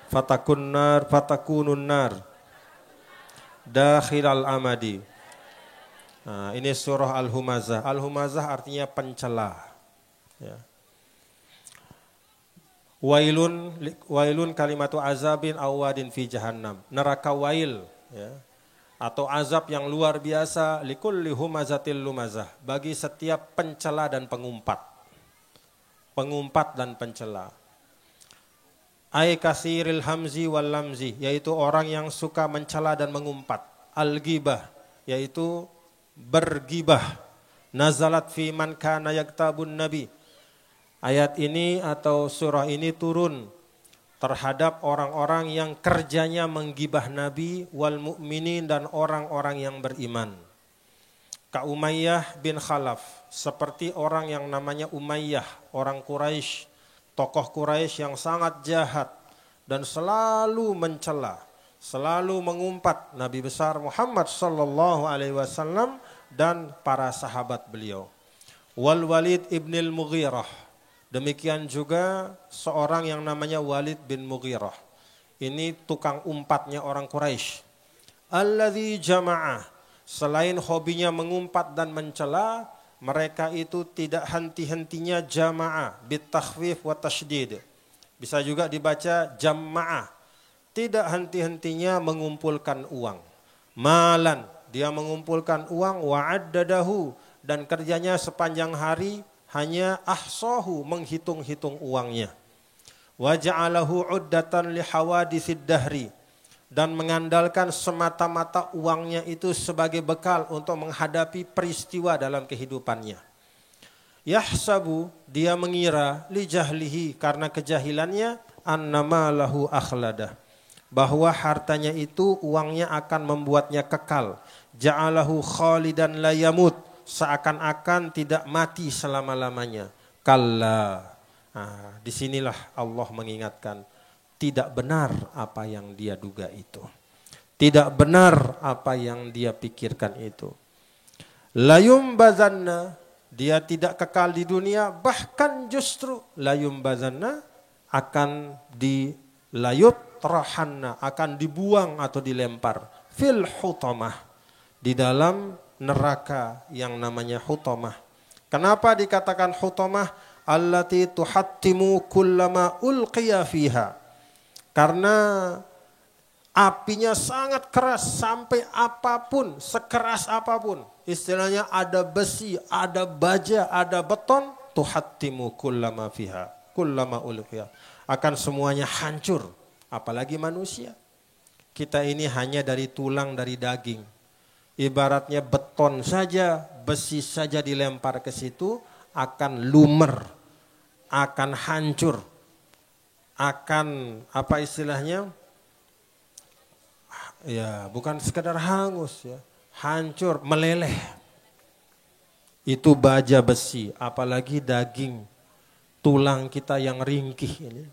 fatakunun nar dakhilal amadi. Nah, ini surah Al-Humazah. Al-Humazah artinya pencela. Ya. Wailun kalimatu azabin awadin fi jahannam. Neraka wail, ya. Atau azab yang luar biasa likulli humazatil lumazah, bagi setiap pencela dan pengumpat. Pengumpat dan pencela. Ay kasiril hamzi wal lamzi, yaitu orang yang suka mencela dan mengumpat. Al-ghibah, yaitu bergibah. Nazalat fi man kana yaktabun nabi. Ayat ini atau surah ini turun terhadap orang-orang yang kerjanya menggibah Nabi wal mu'minin dan orang-orang yang beriman. Ka Umayyah bin Khalaf, seperti orang yang namanya Umayyah, orang Quraisy, tokoh Quraisy yang sangat jahat dan selalu mencela, selalu mengumpat Nabi besar Muhammad sallallahu alaihi wasallam dan para sahabat beliau. Wal Walid ibnil Mughirah, demikian juga seorang yang namanya Walid bin Mughirah. Ini tukang umpatnya orang Quraisy. Alladzi jama'ah, selain hobinya mengumpat dan mencela, mereka itu tidak henti-hentinya jama'ah bitakhfif wa tasydid. Bisa juga dibaca jama'ah, tidak henti-hentinya mengumpulkan uang. Malan, dia mengumpulkan uang, wa'addadahu, dan kerjanya sepanjang hari hanya ahsahu, menghitung-hitung uangnya. Wa ja'alahu uddatan li hawaditsid dahri, dan mengandalkan semata-mata uangnya itu sebagai bekal untuk menghadapi peristiwa dalam kehidupannya. Yahsabu, dia mengira, li jahlihi, karena kejahilannya, annama lahu akhladah, bahwa hartanya itu, uangnya akan membuatnya kekal. Ja'alahu khalidan la yamut, seakan-akan tidak mati selama-lamanya. Kalla. Nah, disinilah Allah mengingatkan, tidak benar apa yang dia duga itu. Tidak benar apa yang dia pikirkan itu. Layumbazanna, dia tidak kekal di dunia, bahkan justru layumbazanna akan layutrahanna, akan dibuang atau dilempar fil hutamah, di dalam neraka yang namanya hutamah. Kenapa dikatakan hutamah? Allati tuhattimu kullama ulqiya fiha. Karena apinya sangat keras, sampai apapun, sekeras apapun. Istilahnya ada besi, ada baja, ada beton, tuhattimu kullama fiha, kullama ulqiya. Akan semuanya hancur, apalagi manusia. Kita ini hanya dari tulang, dari daging. Ibaratnya beton saja, besi saja dilempar ke situ, akan lumer, akan hancur, akan apa istilahnya? Ya, bukan sekedar hangus ya, hancur, meleleh. Itu baja besi, apalagi daging, tulang kita yang ringkih ini,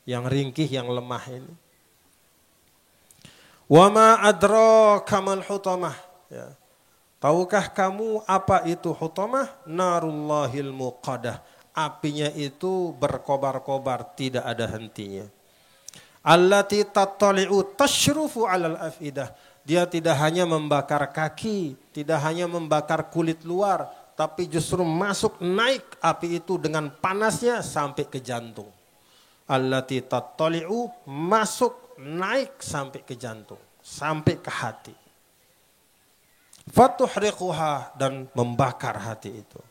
yang ringkih, yang lemah ini. Wa ma adraka mal hutamah, ya. Tahukah kamu apa itu hutamah? Narullahil muqadah, apinya itu berkobar-kobar, tidak ada hentinya. Allati tattali'u tasyrufu 'alal afidah, dia tidak hanya membakar kaki, tidak hanya membakar kulit luar, tapi justru masuk, naik api itu dengan panasnya sampai ke jantung. Allati tattali'u, masuk, naik sampai ke jantung, sampai ke hati. Fatuhriquha, dan membakar hati itu.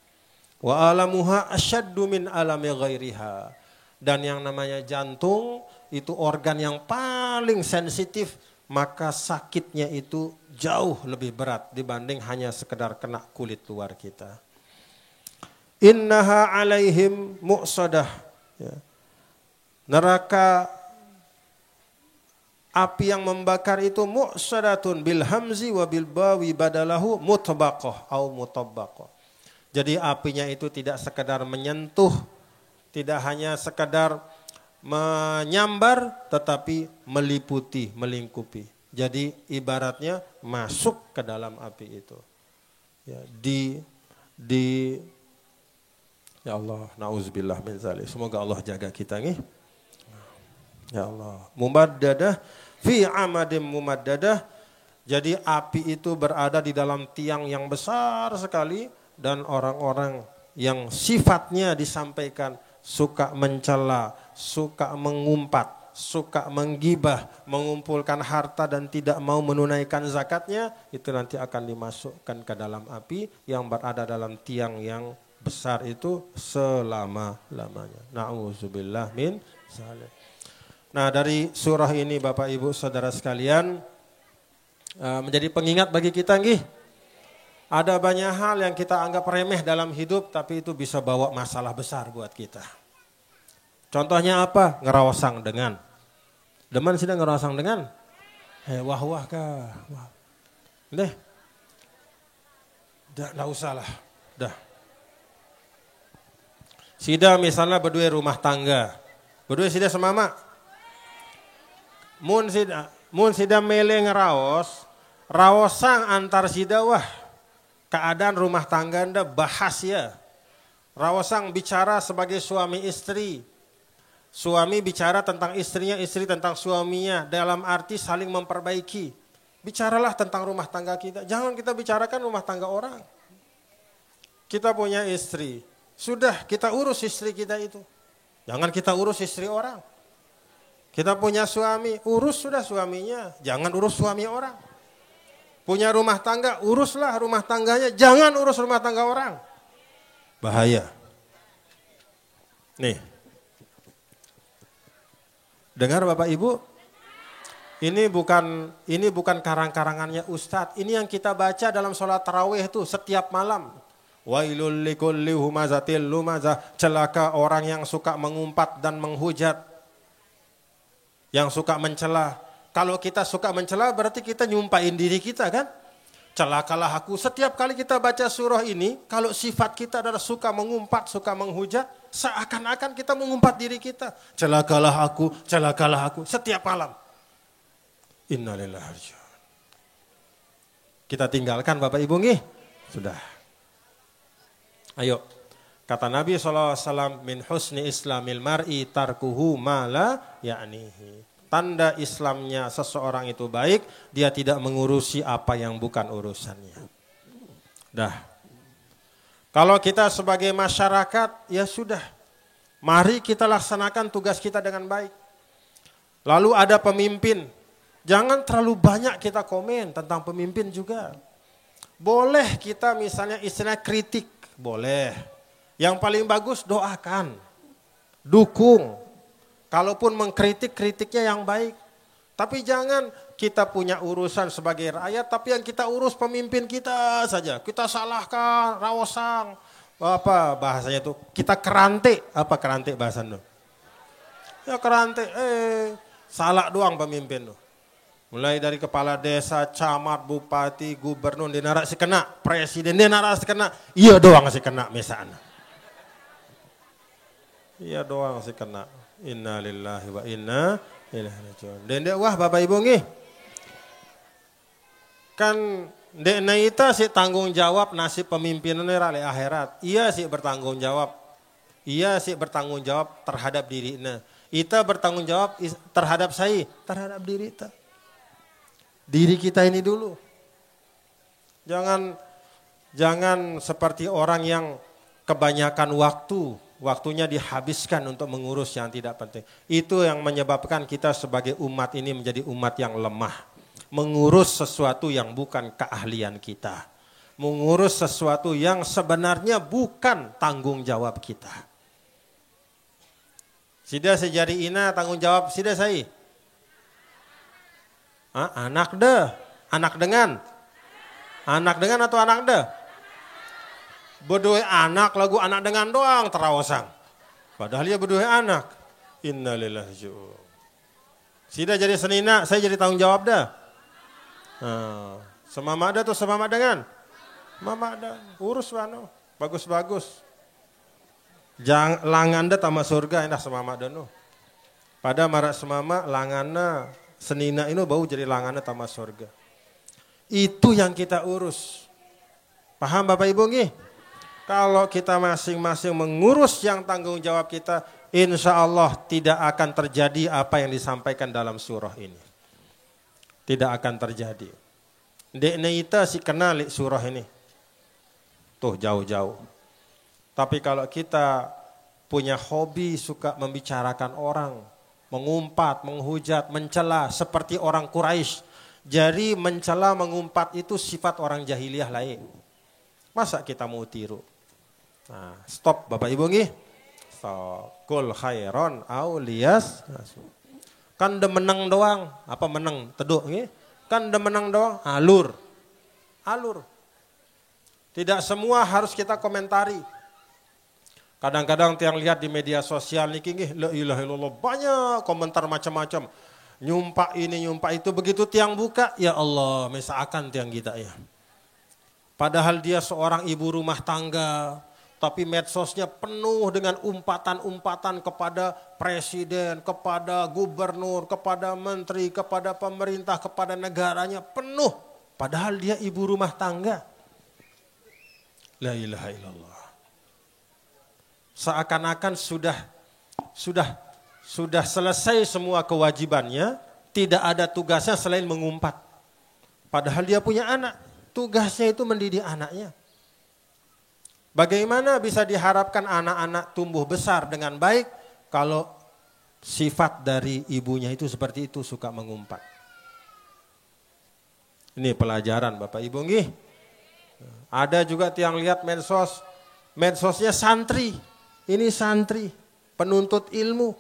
Wa alamuha asyaddu min alami ghairiha, dan yang namanya jantung itu organ yang paling sensitif, maka sakitnya itu jauh lebih berat dibanding hanya sekedar kena kulit luar kita. Innaha alaihim mu'sadah. Ya. Neraka api yang membakar itu mu'sadatun bil hamzi wa bil bawi badalahu mutabaqah au mutabaqah. Jadi apinya itu tidak sekedar menyentuh, tidak hanya sekedar menyambar, tetapi meliputi, melingkupi. Jadi ibaratnya masuk ke dalam api itu. Ya, ya Allah, nauzubillah min zalik. Semoga Allah jaga kita nih. Ya Allah, mumaddadah fi amadim mumaddadah. Jadi api itu berada di dalam tiang yang besar sekali dan orang-orang yang sifatnya disampaikan suka mencela, suka mengumpat, suka menggibah, mengumpulkan harta dan tidak mau menunaikan zakatnya, itu nanti akan dimasukkan ke dalam api yang berada dalam tiang yang besar itu selama-lamanya. Na'udzubillah min zalik. Nah, dari surah ini Bapak Ibu Saudara sekalian menjadi pengingat bagi kita nggih. Ada banyak hal yang kita anggap remeh dalam hidup tapi itu bisa bawa masalah besar buat kita. Contohnya apa? Ngerawasang dengan. Demen sudah ngerawasang dengan? Wah kah? Wah. Deh. Dah usah lah. Dah. Sida misalnya berdua rumah tangga. Berdua sida semama. Mun sida mele ngeraos, rawosang antar sida wah. Keadaan rumah tangga anda bahas ya. Rawosang bicara sebagai suami istri. Suami bicara tentang istrinya, istri tentang suaminya. Dalam arti saling memperbaiki. Bicaralah tentang rumah tangga kita. Jangan kita bicarakan rumah tangga orang. Kita punya istri. Sudah kita urus istri kita itu. Jangan kita urus istri orang. Kita punya suami, urus sudah suaminya. Jangan urus suami orang. Punya rumah tangga, uruslah rumah tangganya. Jangan urus rumah tangga orang. Bahaya. Nih. Dengar Bapak Ibu. Ini bukan karang-karangannya Ustadz. Ini yang kita baca dalam sholat tarawih itu setiap malam. Wailul likulli humazatil lumazah, celaka orang yang suka mengumpat dan menghujat, yang suka mencela. Kalau kita suka mencela berarti kita nyumpahin diri kita kan? Celakalah aku. Setiap kali kita baca surah ini, kalau sifat kita adalah suka mengumpat, suka menghujat, seakan-akan kita mengumpat diri kita. Celakalah aku, setiap malam. Innalillahi wa inna ilaihi raji'un. Kita tinggalkan Bapak Ibu nih. Sudah. Ayo, kata Nabi SAW, min husni islamil mar'i tarkuhu ma la ya'nihi. Tanda Islamnya seseorang itu baik, dia tidak mengurusi apa yang bukan urusannya. Dah. Kalau kita sebagai masyarakat, ya sudah. Mari kita laksanakan tugas kita dengan baik. Lalu ada pemimpin. Jangan terlalu banyak kita komen tentang pemimpin juga. Boleh kita misalnya istilah kritik. Boleh. Yang paling bagus doakan. Dukung. Kalaupun mengkritik, kritiknya yang baik. Tapi jangan kita punya urusan sebagai rakyat, tapi yang kita urus pemimpin kita saja. Kita salahkan, rawosang. Apa bahasanya itu? Kita kerante. Apa kerante bahasanya? Ya kerante. Salah doang pemimpin tuh. Mulai dari kepala desa, camat, bupati, gubernur, dia narak si kena. Presiden, dia narak si kena. Iya doang si kena misalnya. Iya doang si kena. Inna lillahi wa inna ilaihi raji'un. Dan dia wah Bapak Ibu nih. Kan dek naita si tanggung jawab nasib pemimpinannya rale akhirat. Iya sih bertanggung jawab. Iya sih bertanggung jawab terhadap diri. Ita bertanggung jawab terhadap saya, terhadap diri ita. Diri kita ini dulu. Jangan seperti orang yang kebanyakan waktunya dihabiskan untuk mengurus yang tidak penting. Itu yang menyebabkan kita sebagai umat ini menjadi umat yang lemah. Mengurus sesuatu yang bukan keahlian kita. Mengurus sesuatu yang sebenarnya bukan tanggung jawab kita. Sida sejari ina tanggung jawab sida saya. Anak deh, anak dengan atau anak deh? Berdua anak, lagu anak dengan doang terawasang. Padahal dia berdua anak. Innalillahi ji'un. Sida jadi senina, saya jadi tanggung jawab dah. Nah, semama ada tuh semama dengan? Mama ada, urus wano, bagus-bagus. Jangan langanda tama surga enak semama dano. Pada marak semama langana senina ini bau jadi langana tama surga. Itu yang kita urus. Paham Bapak Ibu nggih? Kalau kita masing-masing mengurus yang tanggung jawab kita, insya Allah tidak akan terjadi apa yang disampaikan dalam surah ini. Tidak akan terjadi. Dekne ita si kenal surah ini. Tuh jauh-jauh. Tapi kalau kita punya hobi suka membicarakan orang, mengumpat, menghujat, mencela seperti orang Quraisy. Jadi mencela, mengumpat itu sifat orang jahiliyah lain. Masa kita mau tiru? Nah, stop Bapak Ibu nggih. Stop. Kul khairon auliyas. Kan de menang doang. Apa menang? Teduk nggih. Kan de menang doang. Alur. Tidak semua harus kita komentari. Kadang-kadang tiang lihat di media sosial niki nggih, la ilaha illallah, banyak komentar macam-macam. Nyumpak ini, nyumpak itu, begitu tiang buka, ya Allah, misalkan tiang kita ya. Padahal dia seorang ibu rumah tangga, tapi medsosnya penuh dengan umpatan-umpatan kepada presiden, kepada gubernur, kepada menteri, kepada pemerintah, kepada negaranya, penuh. Padahal dia ibu rumah tangga. La ilaha illallah. Seakan-akan sudah selesai semua kewajibannya, tidak ada tugasnya selain mengumpat. Padahal dia punya anak, tugasnya itu mendidik anaknya. Bagaimana bisa diharapkan anak-anak tumbuh besar dengan baik kalau sifat dari ibunya itu seperti itu, suka mengumpat. Ini pelajaran Bapak Ibu nggih. Ada juga tiang lihat medsosnya santri. Ini santri, penuntut ilmu.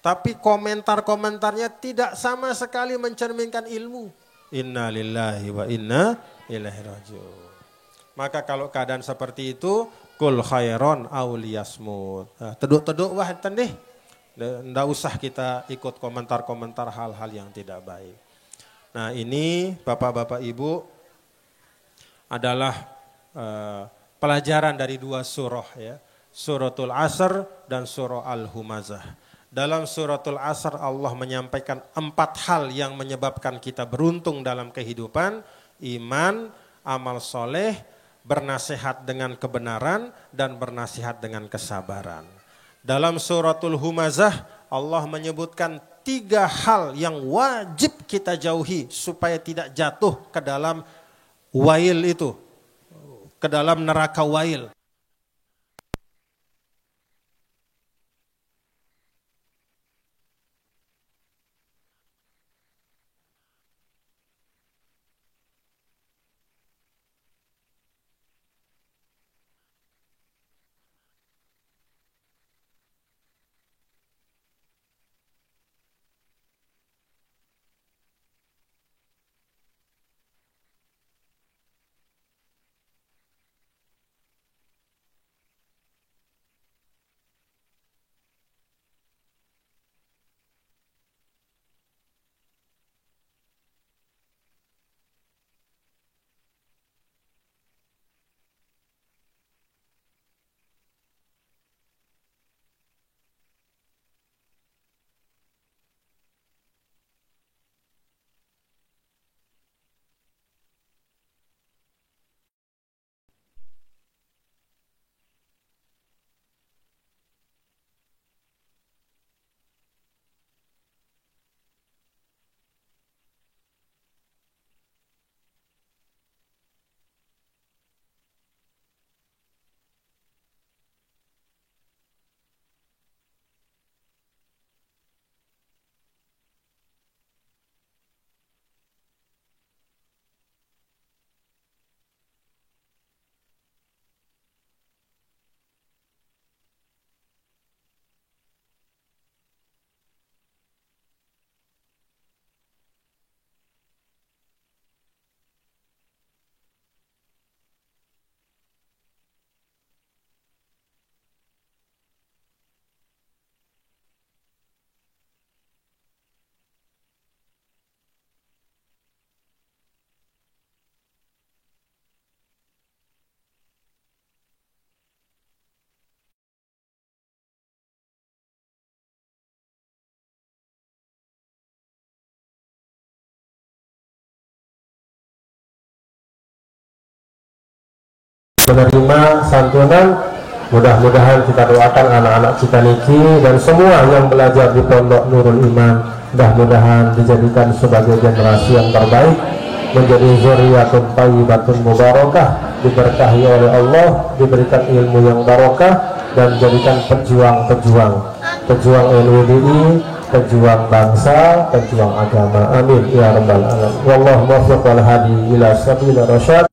Tapi komentar-komentarnya tidak sama sekali mencerminkan ilmu. Inna lillahi wa inna ilaihi raji'un. Maka kalau keadaan seperti itu, kul khairon auliyasmut. Teduk-teduk wah tendih. Nggak usah kita ikut komentar-komentar hal-hal yang tidak baik. Nah ini Bapak-Bapak Ibu adalah pelajaran dari dua surah ya. Suratul Asr dan surah Al-Humazah. Dalam suratul Asr Allah menyampaikan 4 hal yang menyebabkan kita beruntung dalam kehidupan. Iman, amal soleh, bernasihat dengan kebenaran, dan bernasihat dengan kesabaran. Dalam suratul Humazah Allah menyebutkan 3 hal yang wajib kita jauhi supaya tidak jatuh ke dalam wail itu. Ke dalam neraka wail. menerima santunan. Mudah-mudahan kita doakan anak-anak kita niki dan semua yang belajar di Pondok Nurul Iman, mudah-mudahan dijadikan sebagai generasi yang terbaik, menjadi zuriyatun thayyibatun mubarakah, diberkahi oleh Allah, diberikan ilmu yang barokah, dan jadikan pejuang LWDI, pejuang bangsa, pejuang agama. Amin ya rabbal alamin. Wallahu muwaffiq wal hadi ila sabil rasyad.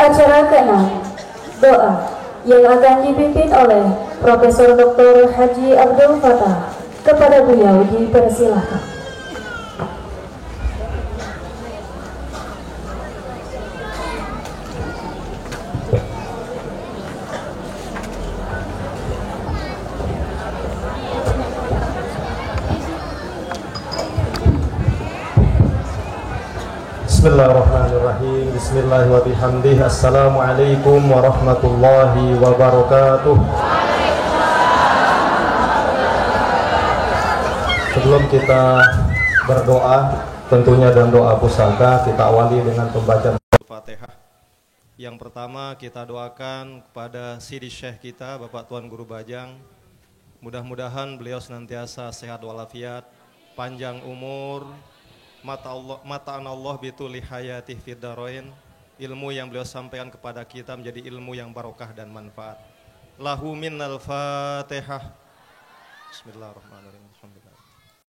Acara ke-6, doa yang akan dipimpin oleh Profesor Dr. Haji Abdul Fattah. Kepada beliau dipersilahkan. Bismillahirrahmanirrahim. Bismillahirrahmanirrahim. Assalamualaikum warahmatullahi wabarakatuh. Sebelum kita berdoa, tentunya dan doa pusaka, kita awali dengan pembacaan Al-Fatihah. Yang pertama kita doakan kepada Sidi Syekh kita, Bapak Tuan Guru Bajang. Mudah-mudahan beliau senantiasa sehat walafiat, panjang umur, mata'an Allah bituli hayatih fid darain. Ilmu yang beliau sampaikan kepada kita menjadi ilmu yang barokah dan manfaat. Lahu minnal Fatihah. Bismillahirrahmanirrahim.